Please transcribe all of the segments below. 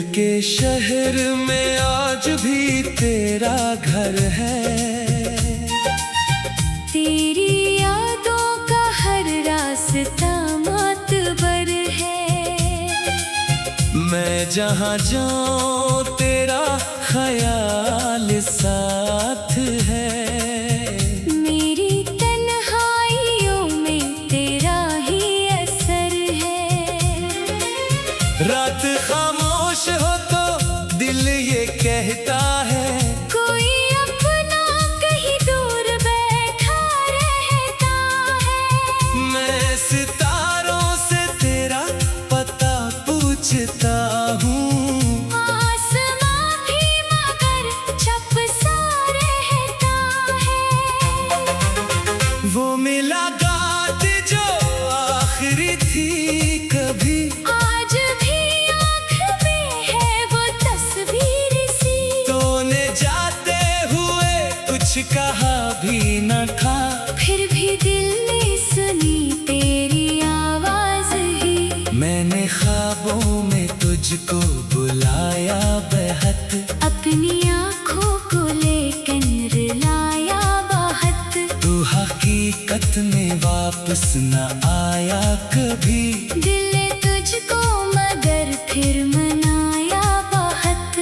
के शहर में आज भी तेरा घर है। तेरी यादों का हर रास्ता मातबर है। मैं जहाँ जाऊँ तेरा ख्याल साथ है। मेरी तन्हाइयों में तेरा ही असर है। रात खामोश हो तो दिल ये कहता है, कोई अपना कहीं दूर बैठा रहता है। मैं सितारों से तेरा पता पूछता हूँ। आसमां भी मगर छप सा रहता है। वो मुलाकात जो आखिरी थी कभी, आज भी आँख में है वो तस्वीर सी। तूने जाते हुए कुछ कहा भी न था, फिर भी दिल ने सुनी तेरी आवाज ही। मैंने ख्वाबों में तुझको बुलाया बेहद, अपनी आँखों को लेकर लाया बाहत। तू हकीकत में वापस न आया कभी। दिल ने तुझको मगर फिर मनाया बाहत।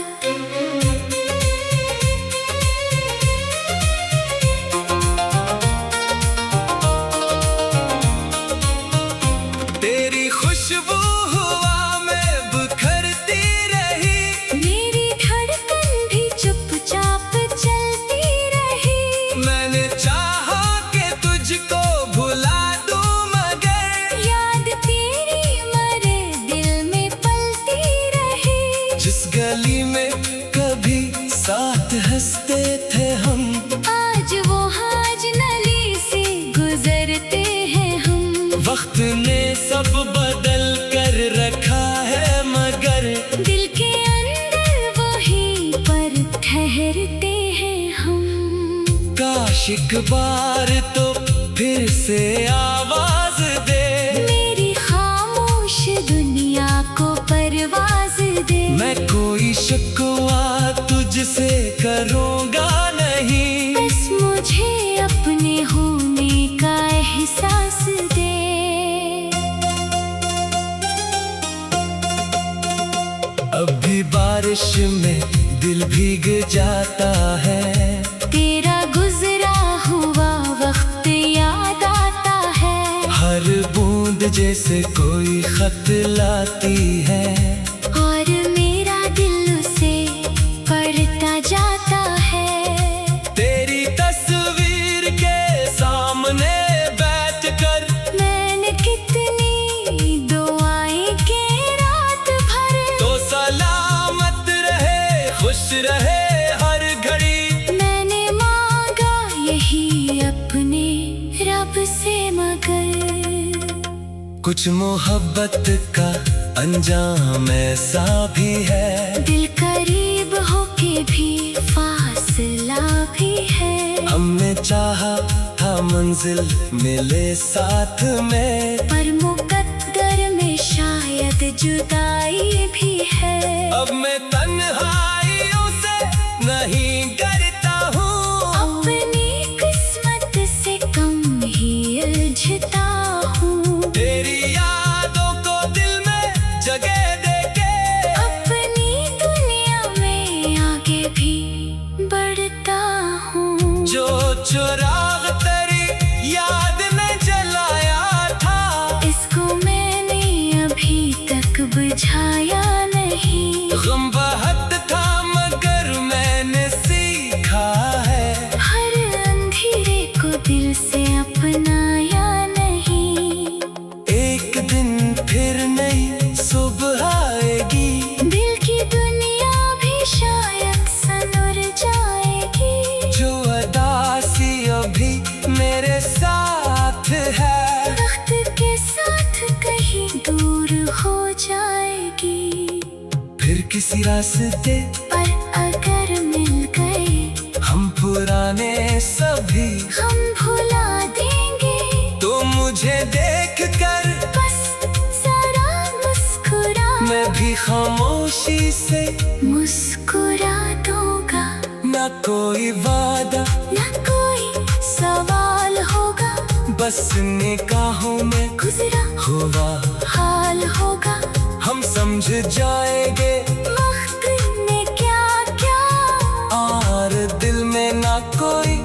तेरी खुशबू हवा में बिखरती रही, मेरी धड़कन भी चुपचाप चलती रही। मैंने चाहा कि तुझको भुला दूं मगर याद तेरी मरे दिल में पलती रही। जिस गली में कभी साथ हंसते थे हम, आज वो हाज नली से गुजरते हैं हम। वक्त ने सब बदल कर रखा है मगर दिल के अंदर वहीं पर ठहरते हैं हम। काश एक बार तो फिर से आवाज दे, मेरी खामोश दुनिया को परवाज दे। मैं कोई शिकवा तुझसे करूँगा नहीं, बस मुझे अपने होने का एहसास दे। अब भी बारिश में दिल भीग जाता है। तेरा गुजरा हुआ वक्त याद आता है। हर बूंद जैसे कोई खत लाती है, और मेरा दिल उसे पढ़ता जाता है। तेरी तस्वीर के सामने बैठकर मैंने कितनी दुआएं की रात भर। तो सलामत रहे खुश रहे हर घड़ी। मैंने मांगा यही अपने रब से मगर कुछ मोहब्बत का अंजाम ऐसा भी है, दिल करीब होके भी फासला भी है। हमने चाहा था मंजिल मिले साथ में, पर मुकद्दर में शायद जुदाई भी है। अब मैं तन्हाइयों से नहीं डरता हूँ, अपनी किस्मत से कम ही उलझता हूँ। तेरी यादों को दिल में जगह देके अपनी दुनिया में आगे भी बढ़ता हूँ। जो चिराग तेरी याद में जलाया था, इसको मैंने अभी तक बुझाया नहीं। गम बहुत था मगर मैंने सीखा है, हर अंधेरे को दिल से अपनाया नहीं। एक दिन फिर नई सुबह आएगी, दिल की दुनिया भी शायद सनुर जाएगी। जो अदासी अभी मेरे साथ है, वक्त के साथ कहीं दूर हो जाएगी। फिर किसी रास्ते पर अगर मिल गए हम पुराने सभी, हम भुला देंगे। तो मुझे देख कर बस जरा मुस्कुरा मैं भी खामोश खामोशी से मुस्कुरा दूंगा। न कोई वादा न कोई सवाल होगा, बस निगाहों में गुजरा हुआ हाल होगा। हम समझ जाएंगे वक्त ने क्या क्या, और दिल में ना कोई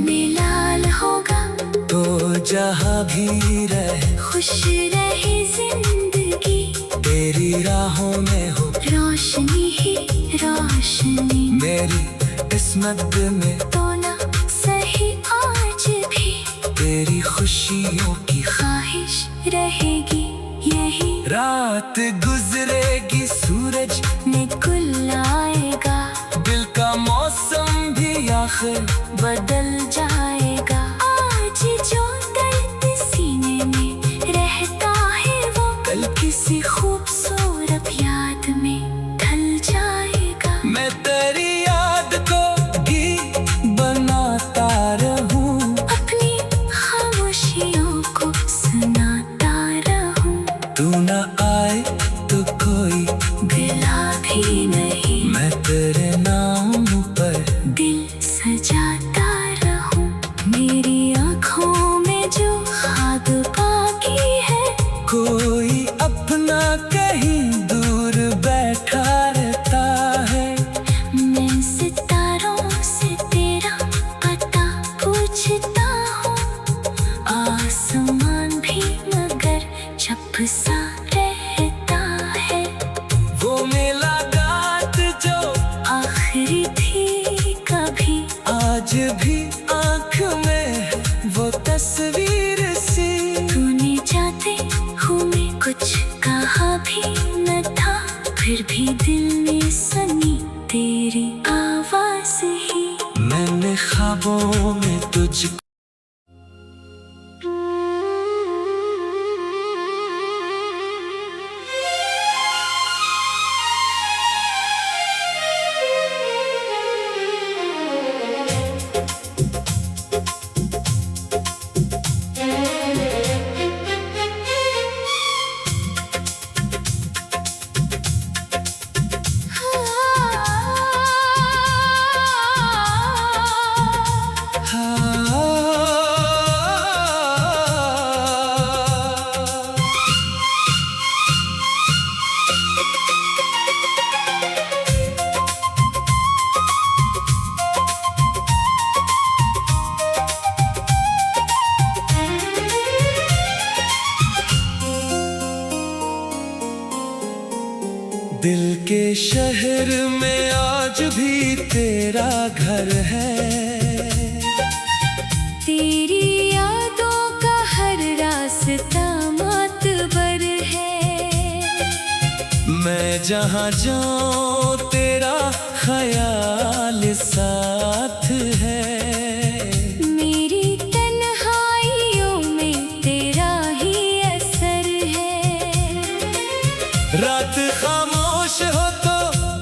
मिलाल होगा। तो जहाँ भी रहे खुश रहे जिंदगी, तेरी राहों में हो रोशनी ही रोशनी। मेरी किस्मत में तो ना सही आज भी, तेरी खुशियों की ख्वाहिश रहेगी यही। रात गुजरेगी सूरज निकल आएगा, दिल का मौसम भी आखिर बदल जाएगा। आज जो दर्द सीने में रहता है, वो कल किसी खूबसूरत याद में ढल जाएगा। मैं तेरी याद को गीत बनाता रहूं, अपनी खामोशियों को सुनाता रहूं। तू न आए तो कोई गिला भी नहीं, मैं तेरे नाम पर दिल सजाता रहूं। मेरी आँखों में जो खाब बाकी है, कोई अपना कहीं दूर बैठा रहता है। मैं सितारों से तेरा पता पूछता हूँ। आसमान भी मगर चुप सा रहता है। वो मुलाकात जो आखिरी थी कभी, आज भी आँख में वो तस्वीर सी। तूने जाते हुए कुछ कहा भी न था, फिर भी दिल ने सुनी तेरी आवाज ही। मैंने ख्वाबों में तुझको दिल के शहर में आज भी तेरा घर है। तेरी यादों का हर रास्ता मातबर है। मैं जहाँ जाऊँ तेरा ख्याल साथ है। मेरी तन्हाइयों में तेरा ही असर है। रात खामोश हो तो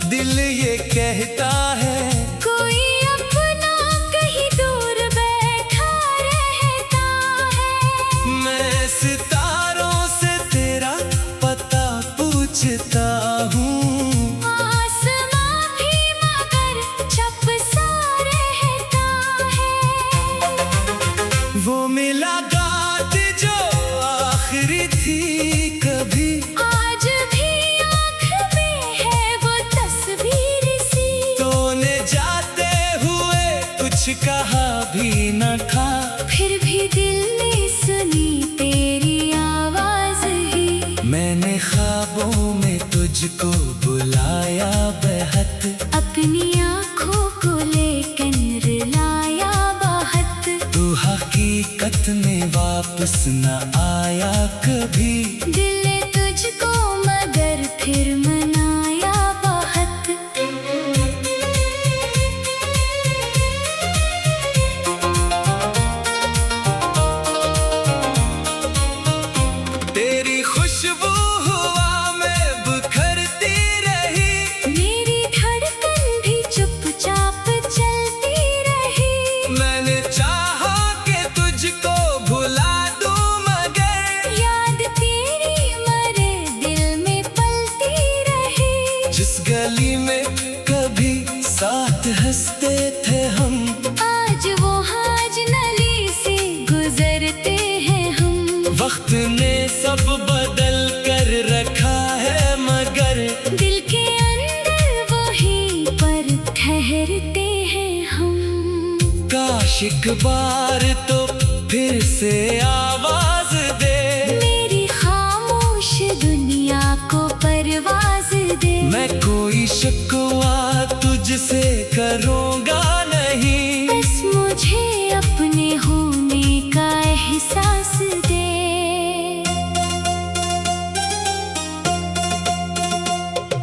दिल ये कहता है, कोई अपना कहीं दूर बैठा रहता है। मैं सितारों से तेरा पता पूछता हूँ। आसमां भी मगर चुप सा रहता है। वो मुलाकात जो आखिरी थी कभी, आज भी आँख में है वो तस्वीर सी। तूने जाते हुए कुछ कहा भी न था, फिर भी दिल ने सुनी तेरी आवाज ही। मैंने ख्वाबों में तुझको बुलाया बेहद, अपनी आँखों को लेकर लाया बाहत। तू हकीकत में वापस न आया कभी। दिल ने तुझको मगर फिर मनाया बाहत। तेरी खुशबू हवा में बिखरती रही, मेरी धड़कन भी चुपचाप चलती रही। मैंने चाहा कि तुझको भुला दूं मगर याद तेरी मरे दिल में पलती गुजरते हैं हम। वक्त ने सब बदल कर रखा है, मगर दिल के अंदर वहीं पर ठहरते हैं हम। काश एक बार तो फिर से आवाज दे, मेरी खामोश दुनिया को परवाज दे। मैं कोई शिकवा तुझसे करूँगा नहीं, बस मुझे अपने होने का एहसास दे।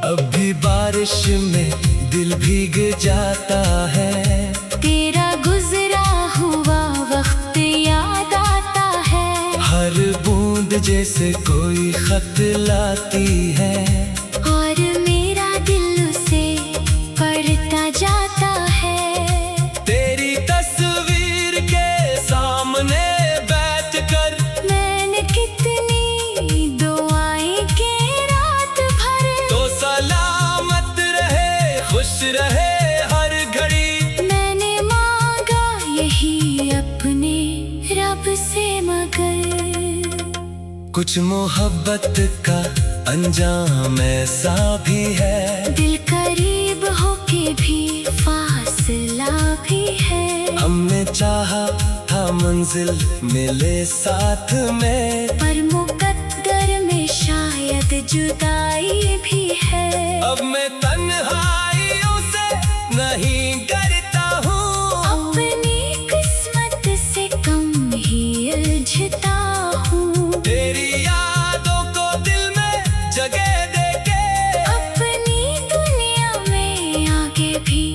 अभी बारिश में दिल भीग जाता है, तेरा गुजरा हुआ वक्त याद आता है। हर बूंद जैसे कोई खत लाती है, और मेरा दिल उसे पढ़ता जाता है। तेरी तस्वीर के सामने बैठकर मैंने कितनी दुआएं की रात भर। तो सलामत रहे, खुश रहे हर घड़ी। मैंने मांगा यही अपने रब से, मगर कुछ मोहब्बत का अंजाम ऐसा भी है, दिल करीब होके भी फासला भी है। हमने चाहा था मंजिल मिले साथ में, पर मुकद्दर में शायद जुदाई भी है। अब मैं तन्हाइयों से नहीं डरता हूँ, अपनी किस्मत से कम ही उलझता हूँ। तेरी यादों को दिल में जगह देके अपनी दुनिया में आगे भी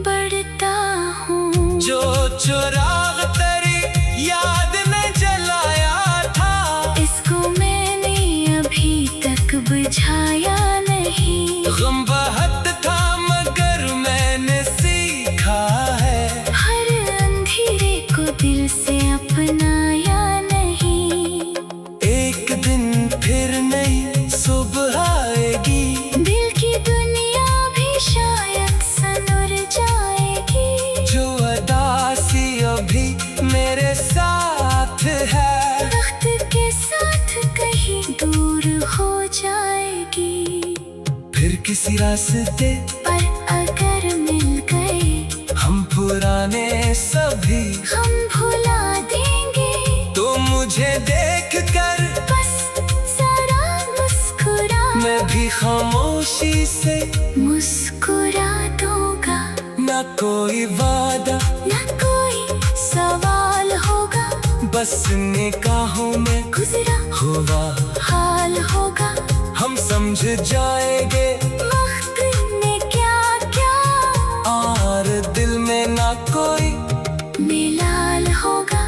बढ़ता हूँ। जो चिराग तेरी याद ने जलाया था, इसको मैंने अभी तक बुझाया नहीं। गम बहुत था मगर मैंने सीखा है, हर अंधेरे को दिल से अपनाया नहीं। एक दिन फिर नई सुबह आएगी, दिल की दुनिया भी शायद सनुर जाएगी। जो अदासी अभी मेरे साथ है, वक्त के साथ कहीं दूर हो जाएगी। फिर किसी रास्ते पर अगर मिल गए हम पुराने सभी, हम भुला देंगे। तो मुझे देख कर बस जरा मुस्कुरा, मैं भी खामोशी से मुस्कुरा दूंगा। न कोई वादा न कोई सवाल होगा, बस निगाहों में गुजरा हुआ हाल होगा। हम समझ जाएंगे वक्त ने क्या क्या, और दिल में ना कोई मिलाल होगा।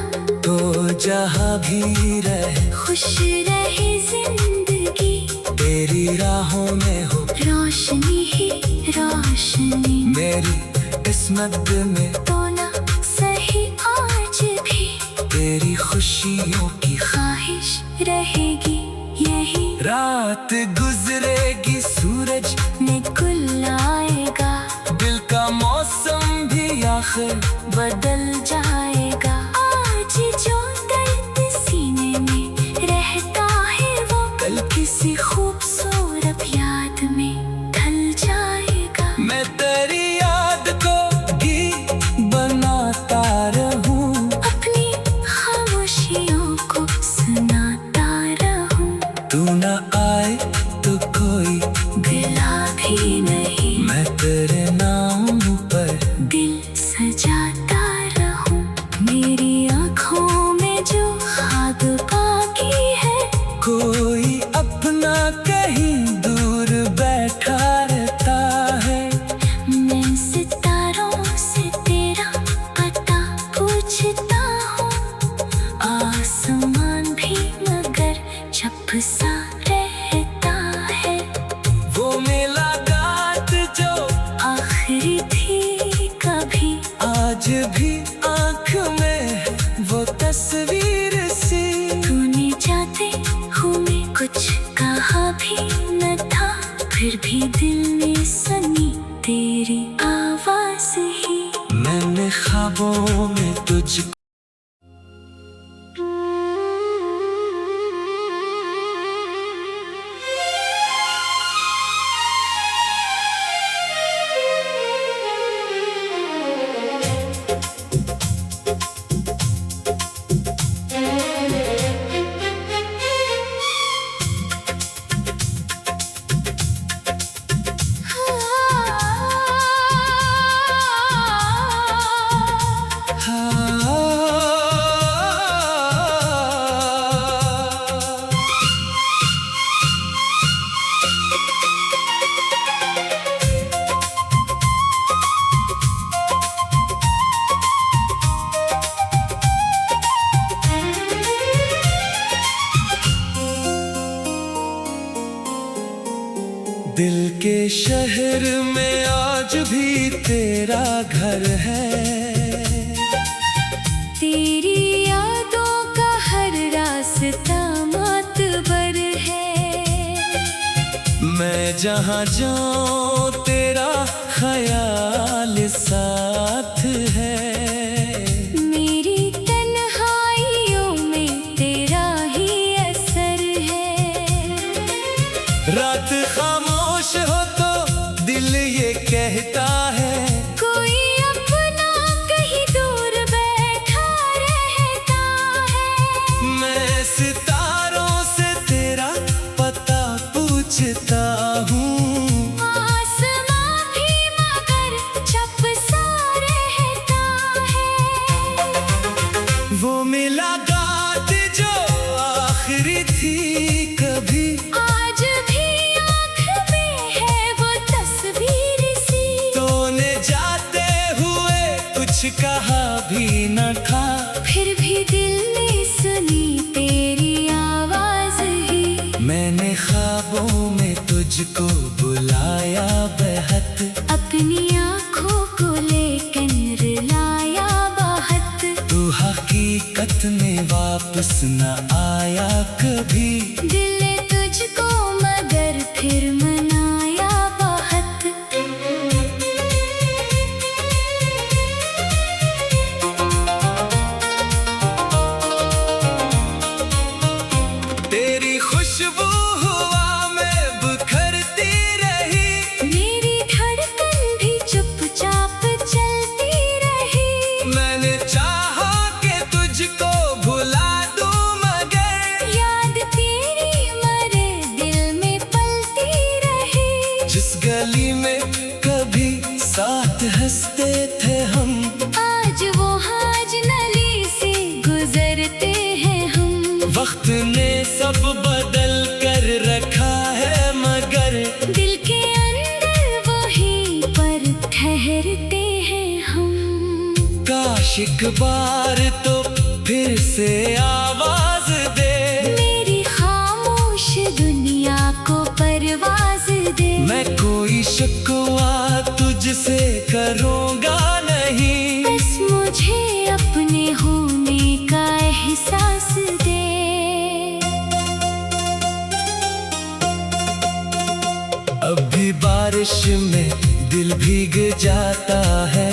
तो जहाँ भी रहे खुश रहे जिंदगी, तेरी राहों में हो रोशनी ही रोशनी। मेरी किस्मत में तो ना सही आज भी तेरी खुशियों की ख्वाहिश रहेगी यही। रात गुजरेगी सूरज निकल आएगा, दिल का मौसम भी आखिर बदल जाएगा। आज जो दर्द सीने में रहता है, वो कल किसी खूबसूरत याद में ढल जाएगा। मैं तेरी याद को गीत बनाता रहूं, अपनी खामोशियों को सुनाता रहूं। तू न आए तो कोई गिला भी नहीं, मैं तेरे नाम पर दिल सजाता रहूं। मेरी आँखों में जो खाब बाकी है, कोई अपना कहीं दूर बैठा रहता है। मैं सितारों से तेरा पता पूछता हूँ। आसमान भी मगर चुप सा रहता है। वो मुलाकात जो आखिरी थी कभी, आज भी आँख में वो तस्वीर सी। तूने जाते हुए कुछ कहा भी न था, फिर भी दिल ने सुनी तेरी आवाज ही। मैंने ख्वाबों में तुझको के शहर में आज भी तेरा घर है। तेरी यादों का हर रास्ता मातबर है। मैं जहाँ जाऊँ तेरा ख्याल साथ है। मेरी तन्हाइयों में तेरा ही असर है। रात खामोश हो तो दिल ये कहता है, कोई अपना कहीं दूर बैठा रहता है। मैं सितारों से तेरा पता पूछता हूँ। आसमां भी मगर चुप सा रहता है। वो मुलाकात जो आखिरी थी कभी, आज भी आँख में है वो तस्वीर सी। तूने जाते हुए कुछ कहा भी न था, फिर भी दिल ने सुनी तेरी आवाज ही। मैंने ख्वाबों में तुझको बुलाया बेहद, अपनी आँखों को लेकर रुलाया बहुत। तू हकीकत में वापस न आया कभी। दिल ने तुझको मगर फिर मनाया बहुत। तेरी खुशबू हवा में बिखरती रही, मेरी धड़कन भी चुपचाप चलती रही। मैंने चाहा कि तुझको भुला दूं मगर याद तेरी मरे दिल में पलती रही। जिस गली में कभी साथ हंसते थे हम, आज वो हाज नली से गुजरते हैं हम। वक्त ने सब बदल कर रखा है मगर दिल के अंदर वहीं पर ठहरते हैं हम। काश एक बार तो फिर से आवाज दे, मेरी खामोश दुनिया को परवाज दे। मैं कोई शिकवा तुझसे करूँगा नहीं। बस मुझे अपने होने का एहसास दे। अभी बारिश में दिल भीग जाता है,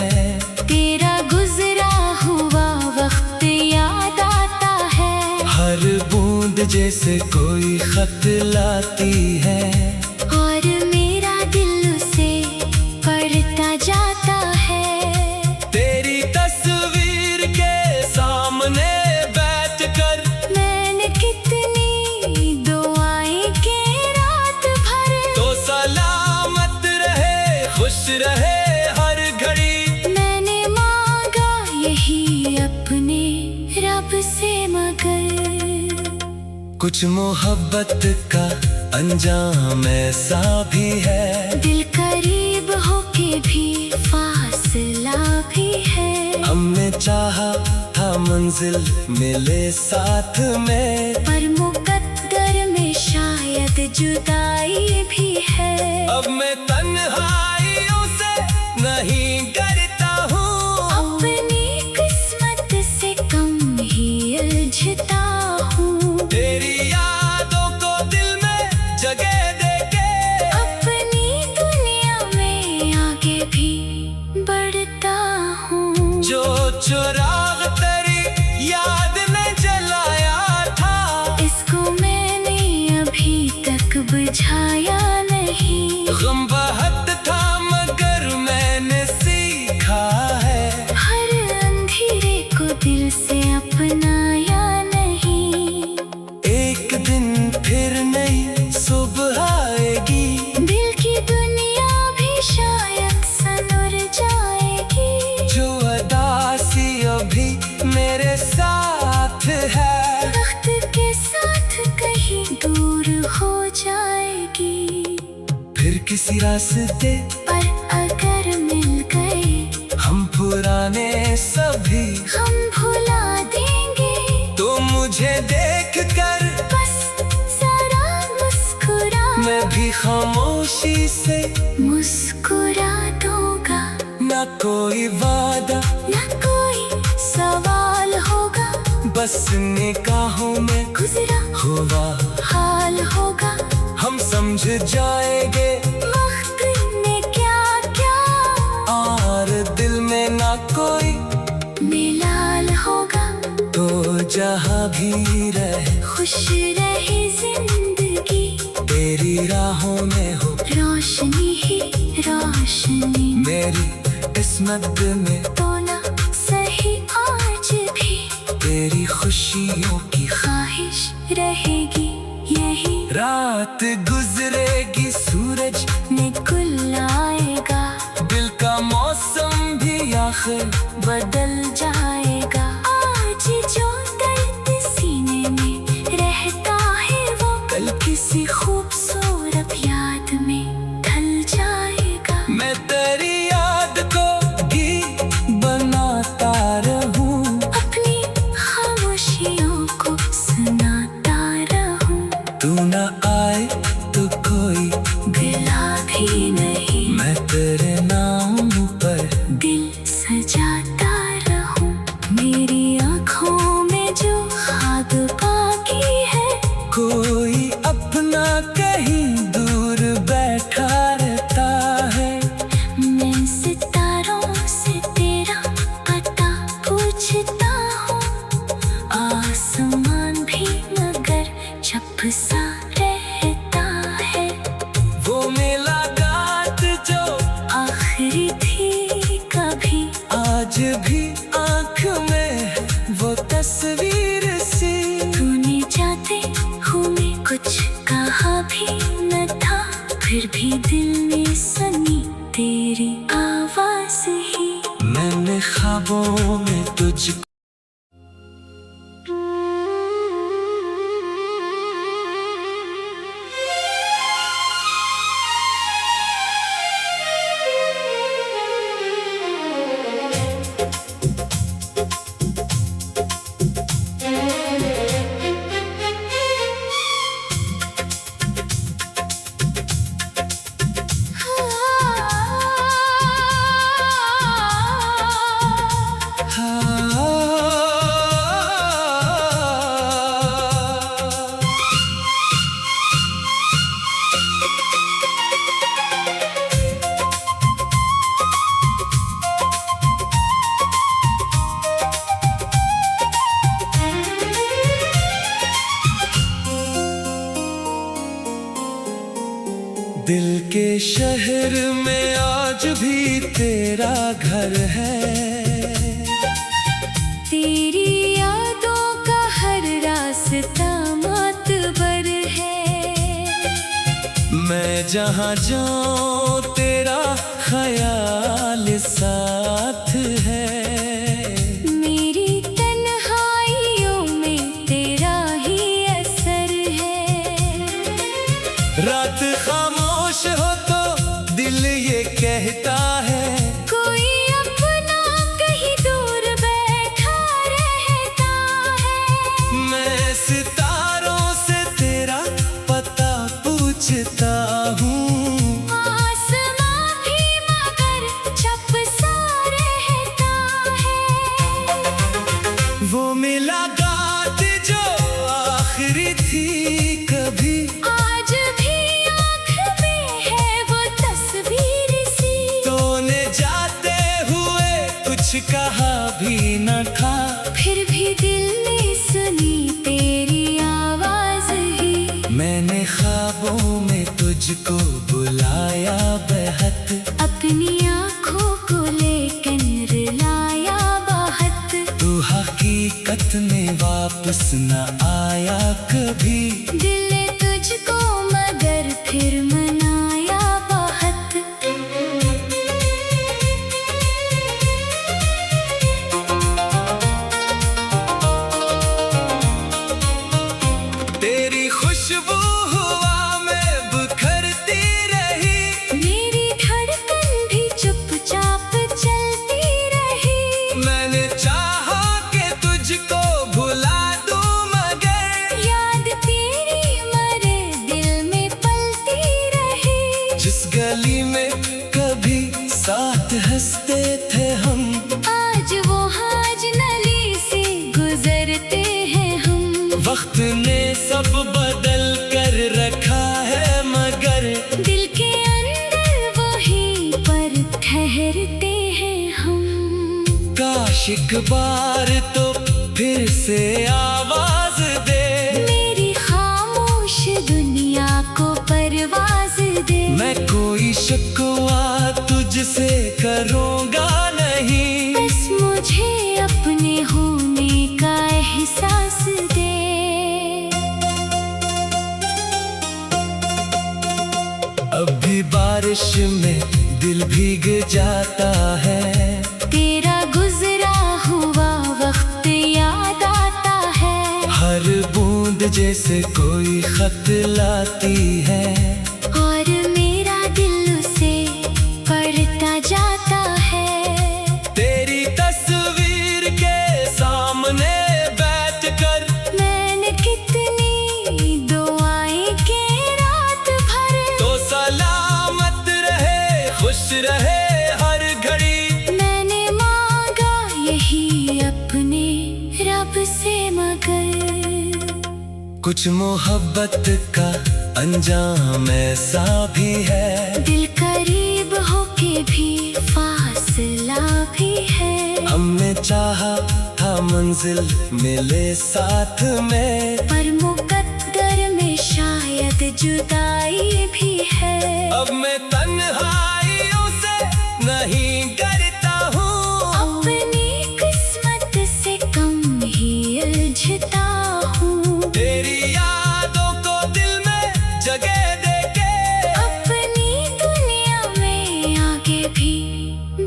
तेरा गुजरा हुआ वक्त याद आता है। हर बूंद जैसे कोई खत लाती है, और मेरा दिल उसे पढ़ता जाता है। तेरी तस्वीर के सामने बैठकर मैंने कितनी दुआएं की रात भर। तो सलामत रहे खुश रहे हर घड़ी। मैंने मांगा यही अपने रब से मगर कुछ मोहब्बत का अंजाम ऐसा भी है, दिल करीब होके भी फासला भी है। हमने चाहा था मंजिल मिले साथ में, पर मुकद्दर में शायद जुदाई भी है। अब मैं तन्हाइयों से नहीं डरता हूँ, अपनी किस्मत से कम ही उलझता हूँ। तेरी यादों को दिल में जगह देके अपनी दुनिया में आगे भी बढ़ता हूँ। जो चिराग तेरी याद में जलाया था, इसको मैंने अभी तक बुझाया नहीं। गम बहुत था मगर मैंने सीखा है, हर अंधेरे को दिल से अपनाया नहीं। एक दिन फिर नई सुबह आएगी, दिल की दुनिया भी शायद सनुर जाएगी। जो अदासी अभी मेरे साथ है, वक्त के साथ कहीं दूर हो जाएगी। फिर किसी रास्ते पर अगर मिल गए हम पुराने सभी, हम भुला देंगे। तो मुझे देख कर बस जरा मुस्कुरा, मैं भी खामोश खामोशी से मुस्कुरा दूंगा। ना कोई वादा ना कोई सवाल होगा, बस निगाहों में गुजरा हुआ हाल होगा। हम समझ जाएंगे वक्त ने क्या क्या, और दिल में ना कोई मिलाल होगा। तो जहाँ भी रहे खुश रहे जिंदगी, तेरी राहों में हो रोशनी ही रोशनी। मेरी किस्मत में तो ना सही आज भी, तेरी खुशियों की ख्वाहिश रहेगी यही। रात गुजरेगी सूरज निकल आएगा, दिल का मौसम भी आखिर बदल जाएगा। आज जो दर्द सीने में रहता है, वो कल किसी खूबसूरत याद में ढल जाएगा। मैं तेरी याद को गीत बनाता रहूं, अपनी खामोशियों को सुनाता रहूं। तू न आए तो कोई गिला भी नहीं, मैं तेरे नाम पर दिल सजाता रहूं। मेरी आँखों में जो ख्वाब बाकी है, कोई अपना कहीं दूर बैठा रहता है। मैं सितारों से तेरा पता पूछता हूँ। आसमान भी मगर चुप सा रहता है। वो मुलाकात जो आखिरी थी कभी, आज भी आँख में है, वो तस्वीर सी। तूने जाते हुए कुछ कहा भी न था, फिर भी दिल में सुनी तेरी आवाज ही। मैंने ख्वाबों में तुझको दिल के शहर में आज भी तेरा घर है। तेरी यादों का हर रास्ता मातबर है। मैं जहाँ जाऊँ तेरा ख्याल साथ है। मेरी तन्हाइयों में तेरा ही असर है। रात खामोश हो तो दिल ये कहता है, कोई अपना कहीं दूर बैठा रहता है। मैं सितारों से तेरा पता पूछता हूँ। आसमां भी मगर चुप सा रहता है। वो मुलाकात जो आखिरी थी कभी, आज भी आँख में है वो तस्वीर सी। तूने जाते हुए कुछ कहा भी न था, फिर भी दिल ने सुनी तेरी आवाज ही। मैंने ख्वाबों में तुझको बुलाया बेहद, अपनी आँखों को लेकर लाया बाहत। तू हकीकत में वापस न आया कभी। दिल ने तुझको मगर फिर मनाया बाहत। तेरी खुशबू हवा में बिखरती रही, मेरी धड़कन भी चुपचाप चलती रही। मैंने चाहा कि तुझको भुला दूं मगर याद तेरी मरे दिल में पलती रही। वक्त ने सब बदल कर रखा है, मगर दिल के अंदर वहीं पर ठहरते हैं हम। काश एक बार तो फिर से आवाज दे, मेरी खामोश दुनिया को परवाज दे। मैं कोई शिकवा तुझसे करूँगा नहीं, बस मुझे अपने होने का एहसास दे। अभी बारिश में दिल भीग जाता है, तेरा गुजरा हुआ वक्त याद आता है। हर बूंद जैसे कोई खत लाती है, और मेरा दिल उसे पढ़ता जाता है। तेरी तस्वीर के सामने बैठकर मैंने कितनी दुआएं की रात भर, तो सलामत रहे, खुश रहे हर घड़ी। मैंने मांगा यही अपने रब से, मगर कुछ मोहब्बत का अंजाम ऐसा भी है, दिल करीब होके भी फासला भी है। हमने चाहा था मंजिल मिले साथ में, पर मुकद्दर में शायद जुदाई भी है। अब मैं तन्हाइयों से नहीं डरता हूँ, अपनी किस्मत से कम ही उलझता हूँ। तेरी यादों को दिल में जगह देके अपनी दुनिया में आगे भी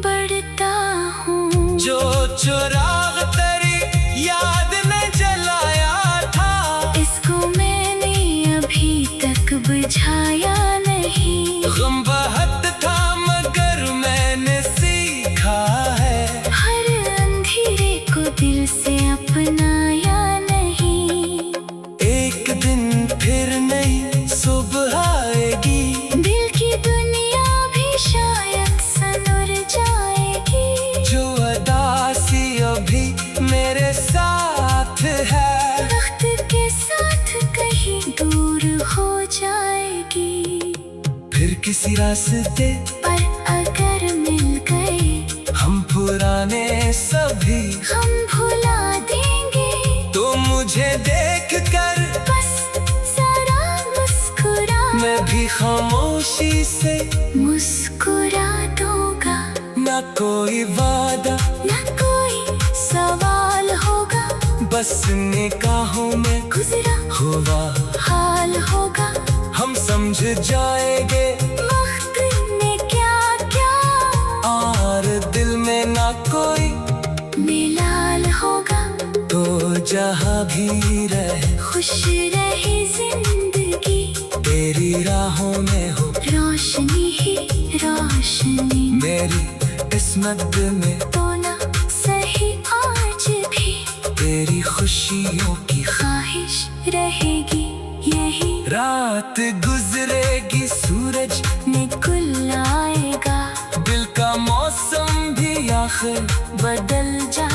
बढ़ता हूँ। जो चिराग तेरी याद में जलाया था, इसको मैंने अभी तक बुझाया नहीं। गम बहुत था मगर मैंने सीखा है, हर अंधेरे को दिल से अपनाया नहीं। एक दिन फिर नई सुबह आएगी, दिल की दुनिया भी शायद सनुर जाएगी। जो अदासी अभी मेरे साथ है, वक्त के साथ कहीं दूर हो जाएगी। फिर किसी रास्ते पर अगर मिल गए हम पुराने सभी, हम भुला देंगे। तो मुझे देख कर बस जरा मुस्कुरा, मैं भी खामोशी से मुस्कुरा दूंगा। न कोई वादा न कोई सवाल होगा, बस निगाहों में गुजरा हुआ हाल होगा। हम समझ जाएंगे वक्त ने क्या क्या, और दिल में ना कोई मिलाल होगा। तो जहाँ भी रहे खुश रहे जिंदगी, तेरी राहों में हो रोशनी ही रोशनी। मेरी किस्मत में तो ना सही आज भी तेरी खुशियों की ख्वाहिश रहेगी यही। रात गुजरेगी सूरज निकल आएगा, दिल का मौसम भी आखिर बदल जा